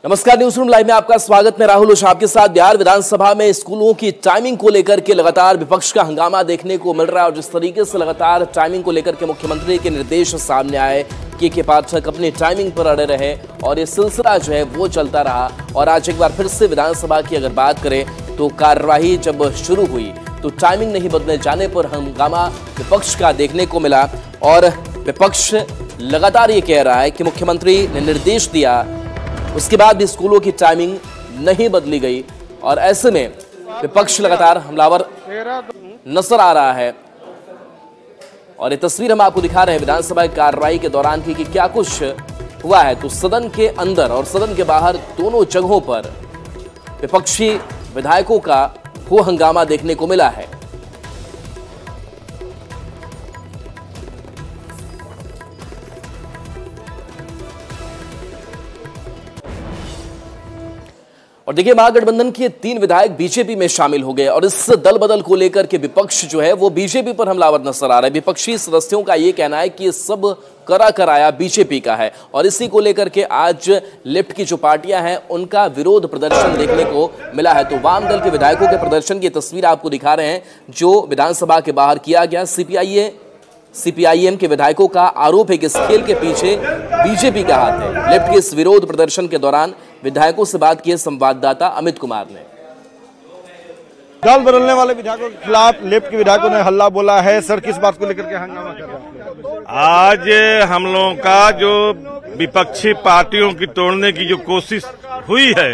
नमस्कार, news room live में आपका स्वागत। मैं राहुल ओझा आपके साथ। बिहार विधानसभा में स्कूलों की टाइमिंग को लेकर के लगातार विपक्ष का हंगामा देखने को मिल रहा है और जिस तरीके से लगातार टाइमिंग को लेकर के मुख्यमंत्री के निर्देश सामने आए कि पाठक अपनी टाइमिंग पर अड़े रहे और ये सिलसिला जो है वो चलता रहा। और आज एक बार फिर से विधानसभा की अगर बात करें तो कार्यवाही जब शुरू हुई तो टाइमिंग नहीं बदले जाने पर हंगामा विपक्ष का देखने को मिला और विपक्ष लगातार ये कह रहा है कि मुख्यमंत्री ने निर्देश दिया, उसके बाद भी स्कूलों की टाइमिंग नहीं बदली गई और ऐसे में विपक्ष लगातार हमलावर नजर आ रहा है। और ये तस्वीर हम आपको दिखा रहे हैं विधानसभा की कार्रवाई के दौरान की कि क्या कुछ हुआ है। तो सदन के अंदर और सदन के बाहर दोनों जगहों पर विपक्षी विधायकों का हो हंगामा देखने को मिला है। और देखिए, महागठबंधन के 3 विधायक बीजेपी में शामिल हो गए और इस दल बदल को लेकर के विपक्ष जो है वो बीजेपी पर हमलावर नजर आ रहा है। विपक्षी सदस्यों का ये कहना है कि ये सब करा कराया बीजेपी का है और इसी को लेकर के आज लेफ्ट की जो पार्टियां हैं उनका विरोध प्रदर्शन देखने को मिला है। तो वाम दल के विधायकों के प्रदर्शन की तस्वीर आपको दिखा रहे हैं जो विधानसभा के बाहर किया गया। सीपीआईएम के विधायकों का आरोप है कि इस खेल के पीछे बीजेपी का हाथ है। लेफ्ट के इस विरोध प्रदर्शन के दौरान विधायकों से बात की संवाददाता अमित कुमार ने। दल बदलने वाले विधायकों के खिलाफ लेफ्ट के विधायकों ने हल्ला बोला है। सर, किस बात को लेकर के हंगामा कर रहे हैं? आज हम लोगों का जो विपक्षी पार्टियों की तोड़ने की जो कोशिश हुई है,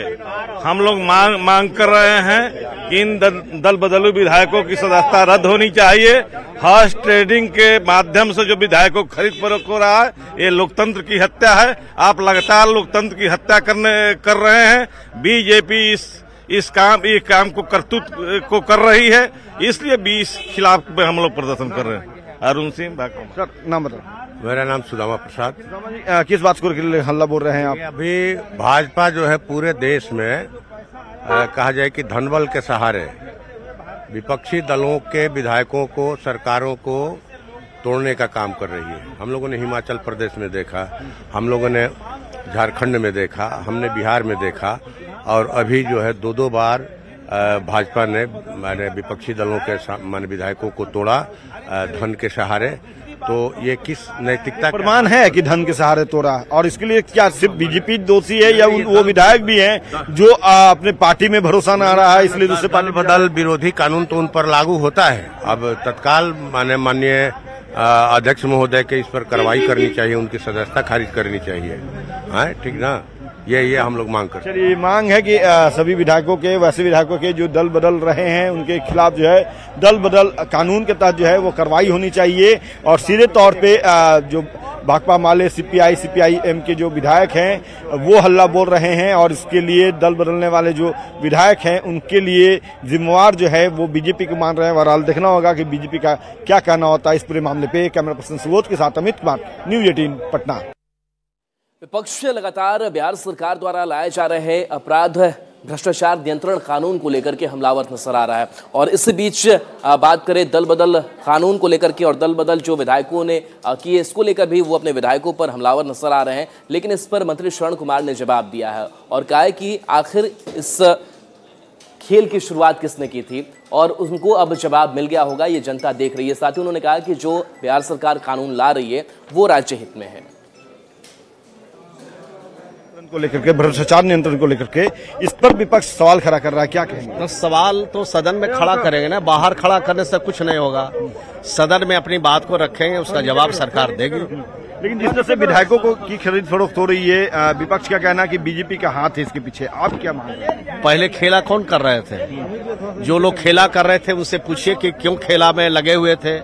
हम लोग मांग कर रहे हैं कि इन दल बदलू विधायकों की सदस्यता रद्द होनी चाहिए। हॉर्स ट्रेडिंग के माध्यम से जो विधायकों खरीद फरोख्त हो रहा है, ये लोकतंत्र की हत्या है। आप लगातार लोकतंत्र की हत्या कर रहे हैं। बीजेपी इस काम को करतूत को कर रही है, इसलिए भी इस खिलाफ में हम लोग प्रदर्शन कर रहे हैं। अरुण सिंह, सर नाम बताओ। मेरा नाम सुदामा प्रसाद। किस बात को हल्ला बोल रहे हैं आप? अभी भाजपा जो है पूरे देश में कहा जाए कि धनबल के सहारे विपक्षी दलों के विधायकों को, सरकारों को तोड़ने का काम कर रही है। हम लोगों ने हिमाचल प्रदेश में देखा, हम लोगों ने झारखंड में देखा, हमने बिहार में देखा और अभी जो है 2 बार भाजपा ने विपक्षी दलों के विधायकों को तोड़ा धन के सहारे। तो ये किस नैतिकता प्रमाण है कि धन के सहारे तोड़ा? और इसके लिए क्या सिर्फ बीजेपी दोषी है या वो विधायक भी हैं जो अपने पार्टी में भरोसा न आ रहा है, इसलिए दूसरे पार्टी बदल विरोधी कानून तो उन पर लागू होता है। अब तत्काल माननीय अध्यक्ष महोदय के इस पर कार्रवाई करनी चाहिए, उनकी सदस्यता खारिज करनी चाहिए। हाँ, ठीक ना? ये हम लोग मांग करते हैं। चलिए, मांग है कि सभी विधायकों के, वैसे विधायकों के जो दल बदल रहे हैं उनके खिलाफ जो है दल बदल कानून के तहत जो है वो कार्रवाई होनी चाहिए। और सीधे तौर पे जो भाकपा माले सीपीआईएम के जो विधायक हैं वो हल्ला बोल रहे हैं और इसके लिए दल बदलने वाले जो विधायक हैं उनके लिए जिम्मेवार जो है वो बीजेपी को मान रहे हैं। बहरहाल देखना होगा कि बीजेपी का क्या कहना होता है इस पूरे मामले पे। कैमरा पर्सन सुबोध के साथ अमित कुमार, न्यूज 18 पटना। विपक्ष लगातार बिहार सरकार द्वारा लाए जा रहे अपराध भ्रष्टाचार नियंत्रण कानून को लेकर के हमलावर नजर आ रहा है। और इसी बीच बात करें दल बदल कानून को लेकर के और दल बदल जो विधायकों ने किए, इसको लेकर भी वो अपने विधायकों पर हमलावर नजर आ रहे हैं। लेकिन इस पर मंत्री श्रवण कुमार ने जवाब दिया है और कहा है कि आखिर इस खेल की शुरुआत किसने की थी और उनको अब जवाब मिल गया होगा, ये जनता देख रही है। साथ ही उन्होंने कहा कि जो बिहार सरकार कानून ला रही है वो राज्य हित में है। को लेकर के, भ्रष्टाचार नियंत्रण को लेकर के इस पर विपक्ष सवाल खड़ा कर रहा है, क्या कहेंगे? तो सवाल तो सदन में खड़ा करेंगे ना, बाहर खड़ा करने से कुछ नहीं होगा। सदन में अपनी बात को रखेंगे, उसका जवाब सरकार देगी। लेकिन जिस तरह से विधायकों को की खरीद फरोख्त हो रही है, विपक्ष का कहना है कि बीजेपी का हाथ है इसके पीछे, आप क्या मान रहे हैं? पहले खेला कौन कर रहे थे? जो लोग खेला कर रहे थे उनसे पूछिए कि क्यों खेला में लगे हुए थे।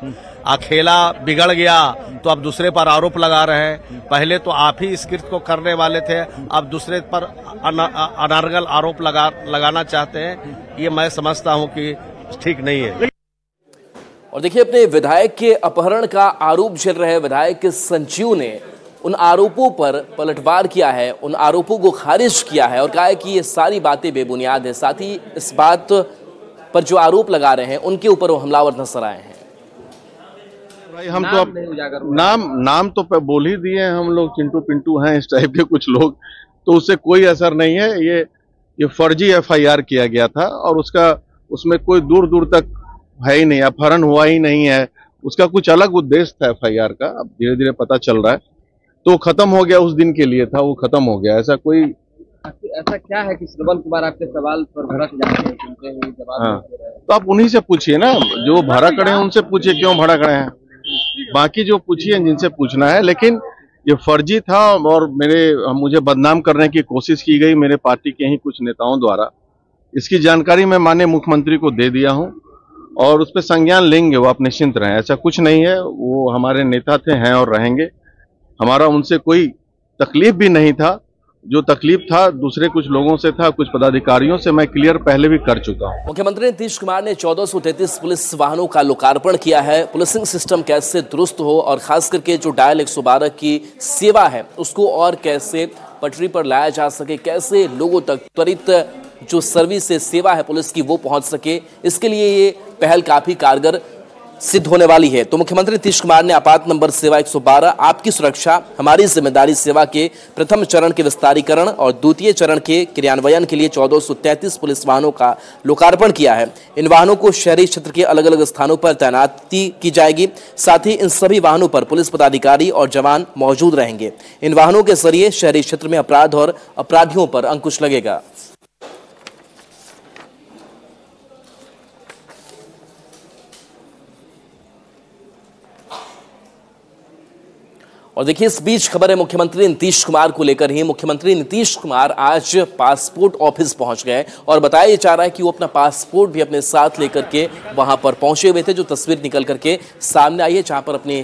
खेला बिगड़ गया तो अब दूसरे पर आरोप लगा रहे हैं। पहले तो आप ही इस कृत्य को करने वाले थे, अब दूसरे पर अनर्गल आरोप लगाना चाहते हैं। ये मैं समझता हूं कि ठीक नहीं है। और देखिए, अपने विधायक के अपहरण का आरोप झेल रहे विधायक संजीव ने उन आरोपों पर पलटवार किया है, उन आरोपों को खारिज किया है और कहा है कि ये सारी बातें बेबुनियाद है। साथ ही इस बात पर जो आरोप लगा रहे हैं उनके ऊपर वो हमलावर नजर आए हैं। भाई हम तो नाम तो बोल ही दिए हैं, हम लोग चिंटू पिंटू हैं इस टाइप के कुछ लोग, तो उससे कोई असर नहीं है। ये फर्जी FIR किया गया था और उसमें कोई दूर दूर तक है ही नहीं, अपहरण हुआ ही नहीं है। उसका कुछ अलग उद्देश्य था FIR का, अब धीरे धीरे पता चल रहा है। तो खत्म हो गया, उस दिन के लिए था, वो खत्म हो गया। ऐसा क्या है कि श्रवण कुमार आपके सवाल पर भड़क जाते हैं, सुनते हैं, जवाब देते रहे? तो आप उन्हीं से पूछिए ना, जो भड़क रहे हैं उनसे पूछिए क्यों भड़क रहे हैं। बाकी जो पूछिए जिनसे पूछना है। लेकिन ये फर्जी था और मुझे बदनाम करने की कोशिश की गई मेरे पार्टी के ही कुछ नेताओं द्वारा। इसकी जानकारी मैं माननीय मुख्यमंत्री को दे दिया हूं और उस पर संज्ञान लेंगे, वो आप निश्चिंत रहें। ऐसा कुछ नहीं है, वो हमारे नेता थे, हैं और रहेंगे। हमारा उनसे कोई तकलीफ भी नहीं था। जो तकलीफ था दूसरे कुछ लोगों से था, कुछ पदाधिकारियों से, मैं क्लियर पहले भी कर चुका हूं। मुख्यमंत्री नीतीश कुमार ने 1433 पुलिस वाहनों का लोकार्पण किया है। पुलिसिंग सिस्टम कैसे दुरुस्त हो और खास करके जो डायल 112 की सेवा है उसको और कैसे पटरी पर लाया जा सके, कैसे लोगों तक त्वरित जो सर्विस से सेवा है पुलिस की वो पहुंच सके, इसके लिए ये पहल काफी कारगर सिद्ध होने वाली है। तो मुख्यमंत्री नीतीश कुमार ने आपात नंबर सेवा 112 आपकी सुरक्षा हमारी जिम्मेदारी सेवा के प्रथम चरण के विस्तारीकरण और द्वितीय चरण के क्रियान्वयन के लिए 1433 पुलिस वाहनों का लोकार्पण किया है। इन वाहनों को शहरी क्षेत्र के अलग अलग स्थानों पर तैनाती की जाएगी। साथ ही इन सभी वाहनों पर पुलिस पदाधिकारी और जवान मौजूद रहेंगे। इन वाहनों के जरिए शहरी क्षेत्र में अपराध और अपराधियों पर अंकुश लगेगा। और देखिए इस बीच खबर है मुख्यमंत्री नीतीश कुमार को लेकर ही। मुख्यमंत्री नीतीश कुमार आज पासपोर्ट ऑफिस पहुंच गए और बताया जा रहा है कि वो अपना पासपोर्ट भी अपने साथ लेकर के वहां पर पहुंचे हुए थे। जो तस्वीर निकल करके सामने आई है जहां पर अपनी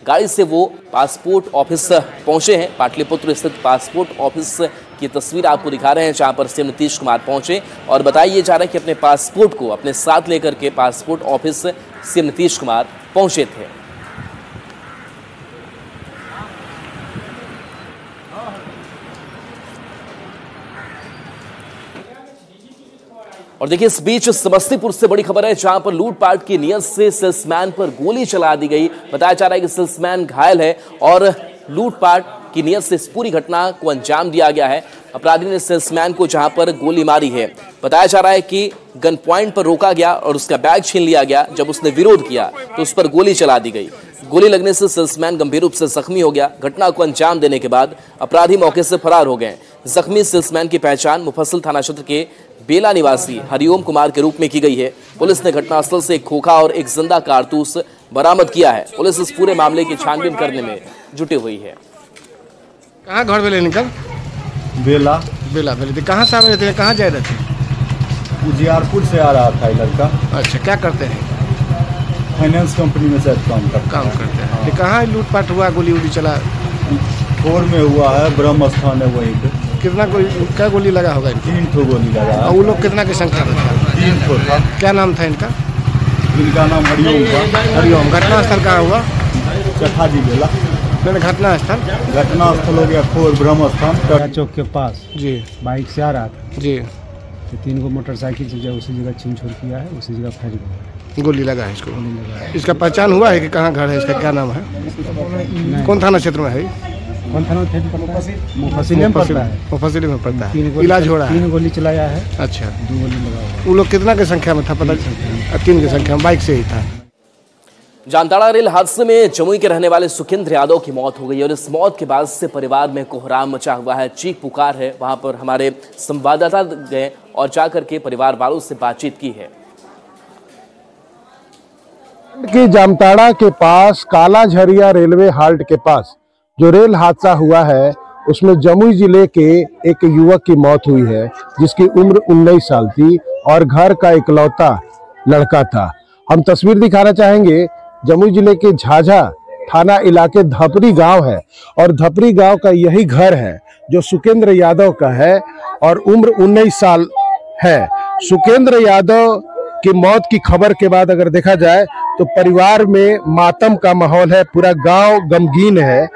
गाड़ी से वो पासपोर्ट ऑफिस पहुंचे हैं। पाटलिपुत्र स्थित पासपोर्ट ऑफिस की तस्वीर आपको दिखा रहे हैं जहां पर सीएम नीतीश कुमार पहुंचे और बताया जा रहा है कि अपने पासपोर्ट को अपने साथ लेकर के passport office CM Nitish Kumar पहुंचे थे। और देखिए इस बीच समस्तीपुर से बड़ी खबर है जहां पर लूटपाट की नियत से सेल्समैन पर गोली चला दी गई। बताया जा रहा है कि सेल्समैन घायल है और लूटपाट की नियत से इस पूरी घटना को अंजाम दिया गया है। अपराधी ने सेल्समैन को जहां पर गोली मारी है। बताया जा रहा है कि गन पॉइंट पर रोका गया और उसका बैग छीन लिया गया। जब उसने विरोध किया तो उस पर गोली चला दी गई। गोली लगने से सेल्समैन गंभीर रूप से जख्मी हो गया। घटना को अंजाम देने के बाद अपराधी मौके से फरार हो गए। जख्मी सेल्समैन की पहचान मुफस्सिल थाना क्षेत्र के बेला निवासी हरिओम कुमार के रूप में की गई है। पुलिस ने घटनास्थल से एक खोखा और एक जिंदा कारतूस बरामद किया है। पुलिस इस पूरे मामले की छानबीन करने में जुटी हुई है। कहाँ घर में निकल बेला कहाँ से आ रहे थे, कहाँ जा रहे थे? उजियारपुर से आ रहा था लड़का। अच्छा, क्या करते हैं? फाइनेंस कंपनी में शायद काम करते हैं। ये कहाँ लूटपाट हुआ, गोली उली चला? खोर में हुआ है, ब्रह्म स्थान है वहीं पे। क्या गोली लगा होगा? 3 ठो गोली लगा। और वो लोग कितना की संख्या में था? 3 ठो था। क्या नाम था इनका? इनका नाम हरिओम था। हरिओम। घटना स्थल कहाँ हुआ? चखाजी बेला। घटना स्थल हो गया खोर ब्रह्म स्थान चौक के पास। जी। बाइक से आ रहा था जी। तो 3 गो मोटरसाइकिल से उसी जगह छीन छोड़ किया है, उसी जगह फायरिंग हुआ, गोली लगा है इसको। गोली लगा है। इसका पहचान हुआ है कि कहाँ घर है, इसका क्या नाम है? कौन थाना क्षेत्र में है? कौन थाना क्षेत्र पड़ता है? मुफस्सिल में पड़ता है। मुफस्सिल में पड़ता है। इलाज हो रहा है? 3 गोली चलाया है। अच्छा। 2 गोली लगा हुआ। वो लोग कितना की संख्या में था पता? 3 की संख्या में, बाइक से ही था। जामताड़ा रेल हादसे में जमुई के रहने वाले सुखेंद्र यादव की मौत हो गई और इस मौत के बाद से परिवार में कोहराम मचा हुआ है, चीख पुकार है। वहां पर हमारे संवाददाता गए और जाकर के परिवार वालों से बातचीत की है। कि जामताड़ा के पास काला झरिया रेलवे हाल्ट के पास जो रेल हादसा हुआ है उसमें जमुई जिले के एक युवक की मौत हुई है जिसकी उम्र 19 साल थी और घर का इकलौता लड़का था। हम तस्वीर दिखाना चाहेंगे। जमुई जिले के झाझा थाना इलाके धपरी गांव है और धपरी गांव का यही घर है जो सुखेंद्र यादव का है और उम्र 19 साल है। सुखेंद्र यादव की मौत की खबर के बाद अगर देखा जाए तो परिवार में मातम का माहौल है, पूरा गांव गमगीन है।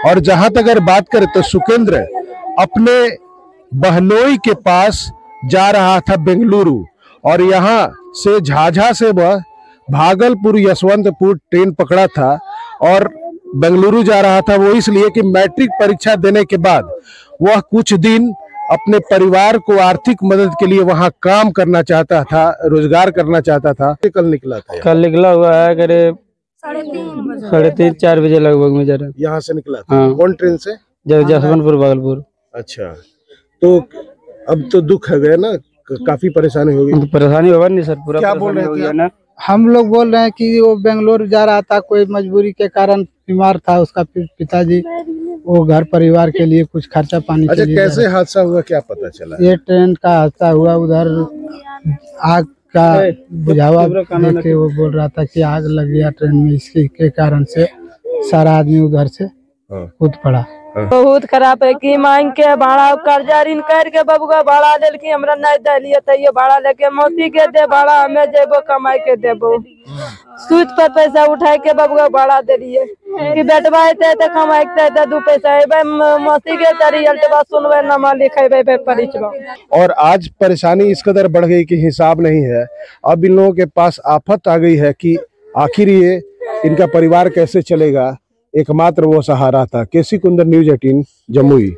और जहां तक अगर बात करें तो सुखेंद्र अपने बहनोई के पास जा रहा था बेंगलुरु और यहां से झाझा से वह भागलपुर यशवंतपुर ट्रेन पकड़ा था और बेंगलुरु जा रहा था। वो इसलिए कि मैट्रिक परीक्षा देने के बाद वह कुछ दिन अपने परिवार को आर्थिक मदद के लिए वहां काम करना चाहता था, रोजगार करना चाहता था। कल निकला था, कल निकला हुआ है करीब 3:30-4 बजे लगभग में जरा यहाँ से निकला था। हाँ। कौन ट्रेन से? जसवंतपुर भागलपुर। अच्छा, तो अब तो दुख है गया ना, काफी परेशानी होगी। तो परेशानी होगा नहीं सर, पूरा क्या बोल रहे थे ना? हम लोग बोल रहे हैं कि वो बेंगलोर जा रहा था, कोई मजबूरी के कारण बीमार था उसका पिताजी, वो घर परिवार के लिए कुछ खर्चा पानी के लिए। कैसे हादसा हुआ, क्या पता चला? ये ट्रेन का हादसा हुआ, उधर आग का बुझावा देख के वो बोल रहा था कि आग लग गया ट्रेन में, इसके के कारण से सारा आदमी उधर से कूद पड़ा। बहुत खराब है कि मांग के भाड़ा कर्जा ऋण करके बबुआ भाड़ा लेल की हमरा नहीं दिलिए, तो ये भाड़ा लेके मोती के दे भाड़ा, हमें जेबो कमाई के देबो, सूद पर पैसा उठाए के बबुआ भाड़ा दिलिए कि बेटवा तो कमाइते तो 2 पैसा मोती के रिजल्ट सुनबे नमा लिखेबे परीक्षा। और आज परेशानी इस कदर बढ़ गई कि हिसाब नहीं है। अब इन लोगों के पास आफत आ गई है कि आखिर ये इनका परिवार कैसे चलेगा, एकमात्र वो सहारा था। केसी कुंदर, न्यूज़ 18 जमुई।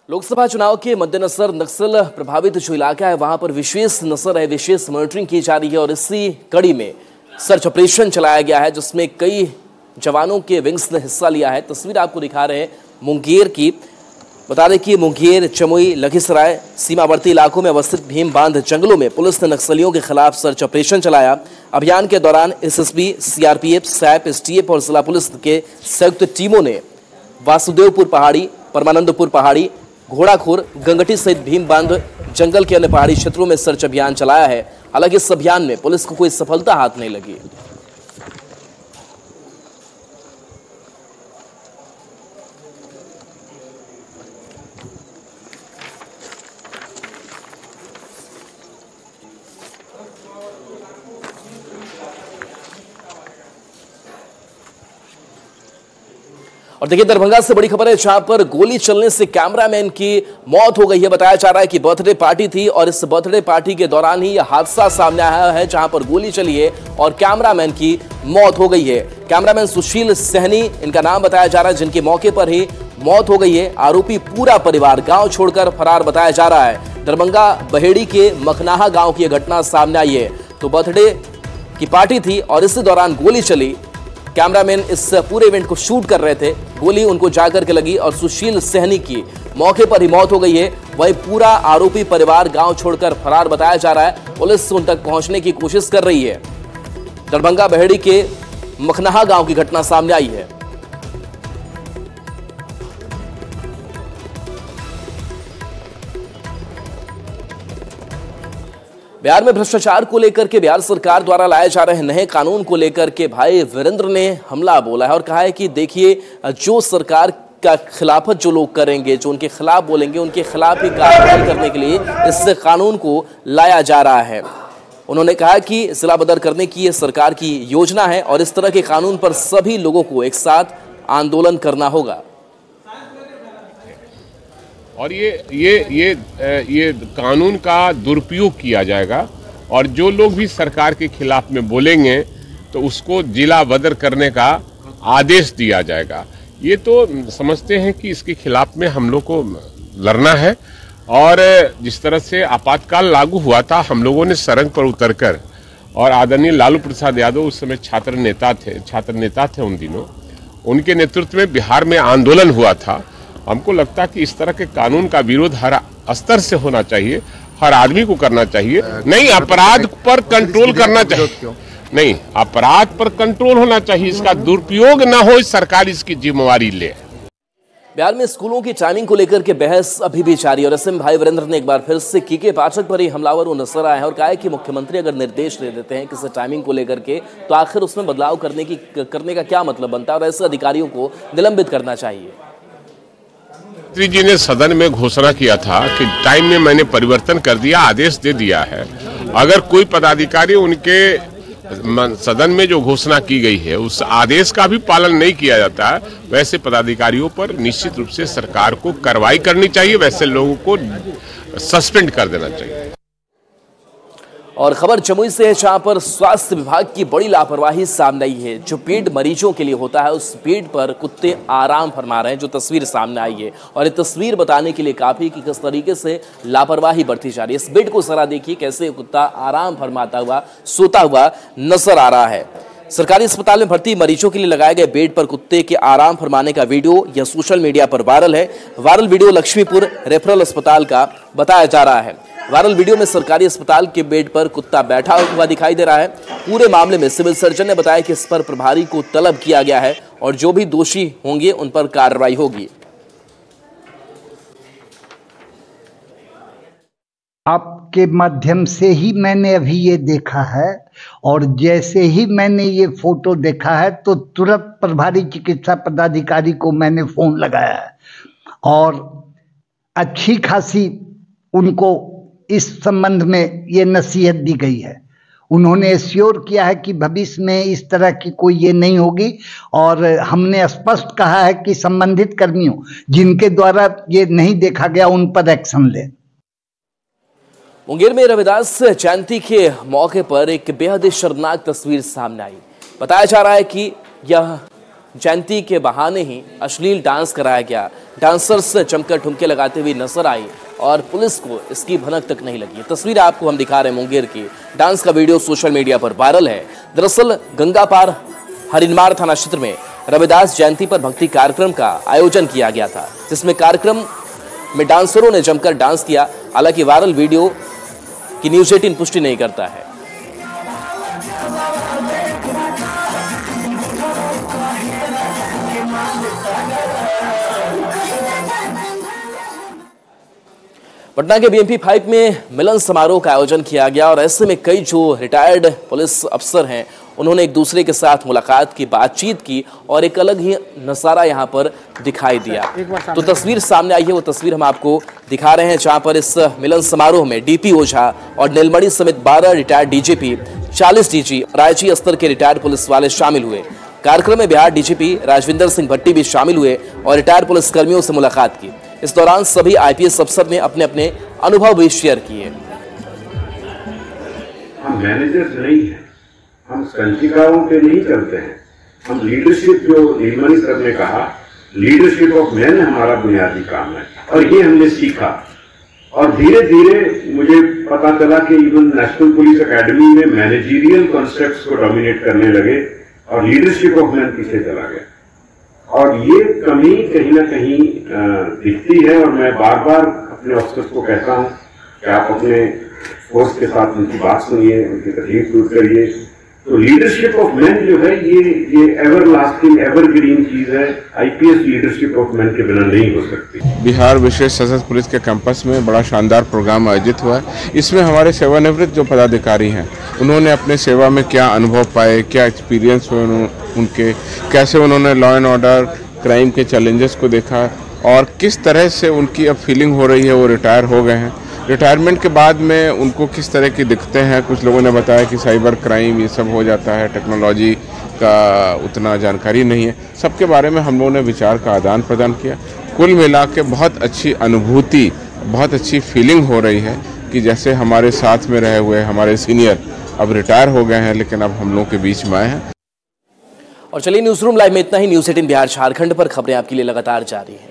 लोकसभा चुनाव के मद्देनजर नक्सल प्रभावित जो इलाका है वहां पर विशेष नजर है, विशेष मॉनिटरिंग की जा रही है और इसी कड़ी में सर्च ऑपरेशन चलाया गया है जिसमें कई जवानों के विंग्स ने हिस्सा लिया है। तस्वीर आपको दिखा रहे हैं मुंगेर की। बता दें कि मुंगेर, चमुई, लखीसराय सीमावर्ती इलाकों में अवस्थित भीम बांध जंगलों में पुलिस ने नक्सलियों के खिलाफ सर्च ऑपरेशन चलाया। अभियान के दौरान एसएसबी, सीआरपीएफ, सैप, एसटीएफ और जिला पुलिस के संयुक्त टीमों ने वासुदेवपुर पहाड़ी, परमानंदपुर पहाड़ी, घोड़ाखोर, गंगटी सहित भीम बांध जंगल के अन्य पहाड़ी क्षेत्रों में सर्च अभियान चलाया है। हालांकि इस अभियान में पुलिस को कोई सफलता हाथ नहीं लगी। और देखिए दरभंगा से बड़ी खबर है जहां पर गोली चलने से कैमरामैन की मौत हो गई है। बताया जा रहा है कि बर्थडे पार्टी थी और इस बर्थडे पार्टी के दौरान ही यह हादसा सामने आया है जहां पर गोली चली है और कैमरामैन की मौत हो गई है। कैमरामैन सुशील सहनी इनका नाम बताया जा रहा है, जिनके मौके पर ही मौत हो गई है। आरोपी पूरा परिवार गांव छोड़कर फरार बताया जा रहा है। दरभंगा बहेड़ी के मखनाहा गांव की यह घटना सामने आई है। तो बर्थडे की पार्टी थी और इसी दौरान गोली चली। कैमरामैन इस पूरे इवेंट को शूट कर रहे थे, गोली उनको जाकर के लगी और सुशील सहनी की मौके पर ही मौत हो गई है। वही पूरा आरोपी परिवार गांव छोड़कर फरार बताया जा रहा है। पुलिस उन तक पहुंचने की कोशिश कर रही है। दरभंगा बहेड़ी के मखनाहा गांव की घटना सामने आई है। बिहार में भ्रष्टाचार को लेकर के बिहार सरकार द्वारा लाए जा रहे नए कानून को लेकर के भाई वीरेंद्र ने हमला बोला है और कहा है कि देखिए, जो सरकार का खिलाफत जो लोग करेंगे, जो उनके खिलाफ बोलेंगे, उनके खिलाफ ही कार्रवाई करने के लिए इस कानून को लाया जा रहा है। उन्होंने कहा कि जिला बदर करने की ये सरकार की योजना है और इस तरह के कानून पर सभी लोगों को एक साथ आंदोलन करना होगा। और ये कानून का दुरुपयोग किया जाएगा और जो लोग भी सरकार के खिलाफ में बोलेंगे तो उसको जिला बदर करने का आदेश दिया जाएगा। ये तो समझते हैं कि इसके खिलाफ में हम लोग को लड़ना है। और जिस तरह से आपातकाल लागू हुआ था, हम लोगों ने सरंग पर उतरकर, और आदरणीय लालू प्रसाद यादव उस समय छात्र नेता थे उन दिनों, उनके नेतृत्व में बिहार में आंदोलन हुआ था। हमको लगता है कि इस तरह के कानून का विरोध हर स्तर से होना चाहिए, हर आदमी को करना चाहिए। नहीं, अपराध पर कंट्रोल करना चाहिए, नहीं, अपराध पर कंट्रोल होना चाहिए, इसका दुरुपयोग ना हो, सरकार इसकी जिम्मेवारी ले। बिहार में स्कूलों की टाइमिंग को लेकर के बहस अभी भी जारी और ऐसे में भाई वीरेंद्र ने एक बार फिर से के पाठक पर ही हमलावर नजर आए हैं और कहा है कि मुख्यमंत्री अगर निर्देश दे देते हैं किसी टाइमिंग को लेकर के तो आखिर उसमें बदलाव करने का क्या मतलब बनता है और ऐसे अधिकारियों को निलंबित करना चाहिए। मंत्री जी ने सदन में घोषणा किया था कि टाइम में मैंने परिवर्तन कर दिया, आदेश दे दिया है। अगर कोई पदाधिकारी उनके सदन में जो घोषणा की गई है उस आदेश का भी पालन नहीं किया जाता है, वैसे पदाधिकारियों पर निश्चित रूप से सरकार को कार्रवाई करनी चाहिए, वैसे लोगों को सस्पेंड कर देना चाहिए। और खबर जमुई से है, जहां पर स्वास्थ्य विभाग की बड़ी लापरवाही सामने आई है। जो बेड मरीजों के लिए होता है, उस बेड पर कुत्ते आराम फरमा रहे हैं। जो तस्वीर सामने आई है, और ये तस्वीर बताने के लिए काफी कि किस तरीके से लापरवाही बढ़ती जा रही है। इस बेड को जरा देखिए, कैसे कुत्ता आराम फरमाता हुआ, सोता हुआ नजर आ रहा है। सरकारी अस्पताल में भर्ती मरीजों के लिए लगाए गए बेड पर कुत्ते के आराम फरमाने का वीडियो यह सोशल मीडिया पर वायरल है। वायरल वीडियो लक्ष्मीपुर रेफरल अस्पताल का बताया जा रहा है। वायरल वीडियो में सरकारी अस्पताल के बेड पर कुत्ता बैठा हुआ दिखाई दे रहा है। पूरे मामले में सिविल सर्जन ने बताया कि इस पर प्रभारी को तलब किया गया है और जो भी दोषी होंगे उन पर कार्रवाई होगी। आपके माध्यम से ही मैंने अभी ये देखा है, और जैसे ही मैंने ये फोटो देखा है तो तुरंत प्रभारी चिकित्सा पदाधिकारी को मैंने फोन लगाया है और अच्छी खासी उनको इस संबंध में ये नसीहत दी गई है। उन्होंने एश्योर किया है कि भविष्य में इस तरह की कोई ये नहीं होगी, और हमने स्पष्ट कहा है कि संबंधित कर्मियों जिनके द्वारा ये नहीं देखा गया उन पर एक्शन लें। मुंगेर में रविदास जयंती के मौके पर एक बेहद शर्मनाक तस्वीर सामने आई। बताया जा रहा है कि यह जयंती के बहाने ही अश्लील डांस कराया गया। डांसर्स जमकर ठुमके लगाते हुए नजर आई और पुलिस को इसकी भनक तक नहीं लगी। तस्वीर आपको हम दिखा रहे हैं मुंगेर की। डांस का वीडियो सोशल मीडिया पर वायरल है। दरअसल गंगापार हरिनमार थाना क्षेत्र में रविदास जयंती पर भक्ति कार्यक्रम का आयोजन किया गया था, जिसमें कार्यक्रम में डांसरों ने जमकर डांस किया। हालांकि वायरल वीडियो की न्यूज़ 18 पुष्टि नहीं करता है। पटना के बीएमपी 5 में मिलन समारोह का आयोजन किया गया और ऐसे में कई जो रिटायर्ड पुलिस अफसर हैं उन्होंने एक दूसरे के साथ मुलाकात की, बातचीत की और एक अलग ही नज़ारा यहां पर दिखाई दिया। तो तस्वीर सामने आई है, वो तस्वीर हम आपको दिखा रहे हैं, जहां पर इस मिलन समारोह में डीपी ओझा और नीलमणि समेत 12 रिटायर्ड डीजीपी, 40 डीजी और आईजी स्तर के रिटायर्ड पुलिस वाले शामिल हुए। कार्यक्रम में बिहार डीजीपी राजविंदर सिंह भट्टी भी शामिल हुए और रिटायर्ड पुलिसकर्मियों से मुलाकात की। इस दौरान सभी आईपीएस अफसर ने अपने अपने अनुभव भी शेयर किए। हम मैनेजर्स नहीं हैं, हम संचिकाओं पे नहीं चलते हैं। हम लीडरशिप, जो नीलमणि सर ने कहा, लीडरशिप ऑफ मैन हमारा बुनियादी काम है और ये हमने सीखा। और धीरे धीरे मुझे पता चला कि इवन नेशनल पुलिस एकेडमी में मैनेजरियल कॉन्सेप्ट्स को डोमिनेट करने लगे और लीडरशिप ऑफ मैन पीछे चला गया। और ये कमी कहीं ना कहीं दिखती है और मैं बार बार अपने ऑफिसर्स को कहता हूं कि आप अपने फोर्स के साथ उनकी बात सुनिए, उनकी तकलीफ दूर करिए। तो लीडरशिप ऑफ मैन जो है ये एवर लास्टिंग, एवरग्रीन चीज है। आईपीएस लीडरशिप ऑफ मैन के बिना नहीं हो सकती। बिहार विशेष सशस्त्र पुलिस के कैंपस में बड़ा शानदार प्रोग्राम आयोजित हुआ है। इसमें हमारे सेवानिवृत्त जो पदाधिकारी हैं उन्होंने अपने सेवा में क्या अनुभव पाए, क्या एक्सपीरियंस हुए उनके, कैसे उन्होंने लॉ एंड ऑर्डर, क्राइम के चैलेंजेस को देखा और किस तरह से उनकी अब फीलिंग हो रही है। वो रिटायर हो गए हैं, रिटायरमेंट के बाद में उनको किस तरह की दिक्कतें हैं। कुछ लोगों ने बताया कि साइबर क्राइम ये सब हो जाता है, टेक्नोलॉजी का उतना जानकारी नहीं है। सबके बारे में हम लोगों ने विचार का आदान प्रदान किया। कुल मिला के बहुत अच्छी अनुभूति, बहुत अच्छी फीलिंग हो रही है कि जैसे हमारे साथ में रहे हुए हमारे सीनियर अब रिटायर हो गए हैं, लेकिन अब हम लोगों के बीच में आए हैं। और चलिए न्यूज़ रूम लाइव में इतना ही। न्यूज़ 18 बिहार झारखंड पर खबरें आपके लिए लगातार जारी हैं।